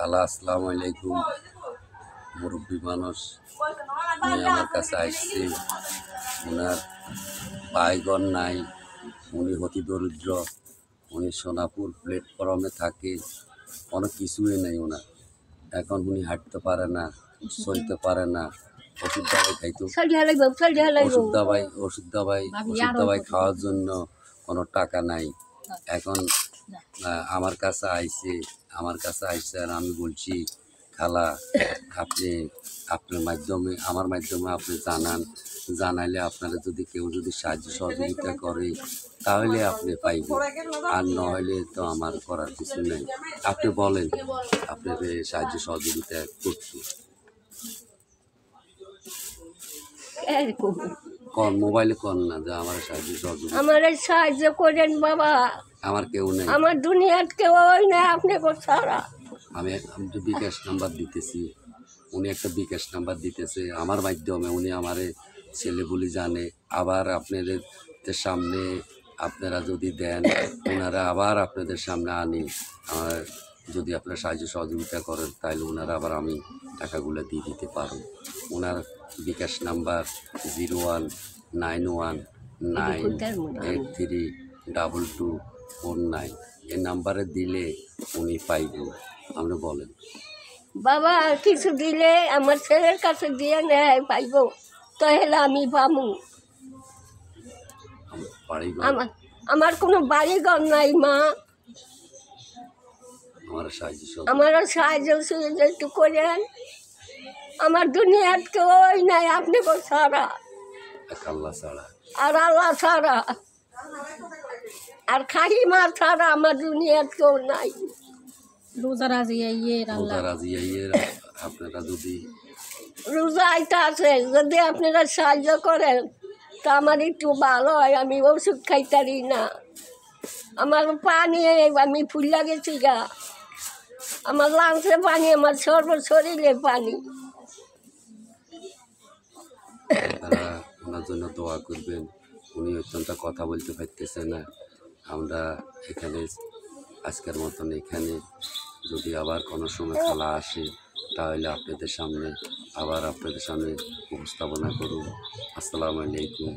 খালা আসসালামু আলাইকুম। মুরব্বী মানুষ উনি আমার কাছে আসছে, ওনার পায়ঘর নাই, উনি অতি দরিদ্র, উনি সোনাপুর প্ল্যাটফর্মে থাকে, কোনো কিছুই নেই ওনার। এখন উনি হাঁটতে পারে না, চলতে পারে না, ওষুধ দাবাই খাইতো, ওষুধ দাবাই খাওয়ার জন্য কোনো টাকা নাই। এখন আমার কাছে আইছে আর আমি বলছি, খালা আপনি আপনার মাধ্যমে আমার মাধ্যমে আপনি জানাইলে আপনারা যদি কেউ যদি সাহায্য সহযোগিতা করে তাহলে আপনি পাইবেন, আর নহলে তো আমার করার কিছু নেই। আপনি বলেন আপনাকে সাহায্য সহযোগিতা করছি। কোন মোবাইলে কোন না যে আমার সাহায্য করেন বাবা, আমার কেউ নেই, আমার দুনিয়ার কেউ নাই আপনি ছাড়া। আমি বিকাশ নাম্বার দিতেছি, উনি একটা বিকাশ নাম্বার দিতেছে আমার মাধ্যমে, উনি আমারে ছেলে বলে জানে। আবার আপনাদের সামনে আপনারা যদি দেন, ওনারা আবার আপনাদের সামনে আনি, আমার যদি আপনারা সাহায্য সহযোগিতা করেন তাহলে ওনারা আবার আমি টাকাগুলো দিয়ে দিতে পারব। ওনার বিকাশ নাম্বার 0191932249। এই নাম্বারে দিলে উনি পাইব। আপনি বলেন বাবা, কিছু দিলে আমার ছেলের কাছে দিয়ে নেয় পাইব, তাহলে আমি পাবো। আমার কোনো বাড়িঘর নাই মা, আমার সাহায্য একটু করেন। আমার দুনিয়ার কেউ নাই আপনি ছাড়া, আর আল্লাহ ছাড়া, আর খাহি মা ছাড়া আমার দুনিয়ার কেউ নাই। রোজা আইতা আছে, যদি আপনারা সাহায্য করেন তা আমার একটু ভালো হয়। আমি ওষুধ খাইতারি না, আমার পানি আমি ফুল্লা গেছি গা, আমার লাংসে পানি, আমার শরীরে পানি। ওনার জন্য দোয়া করবেন। উনি অত্যন্ত কথা বলতে পারতেছে না। আমরা এখানে আজকের মতন এখানে, যদি আবার কোনো সময় খেলা আসে তাহলে আপনাদের সামনে উপস্থাপনা করুন। আসসালামু আলাইকুম।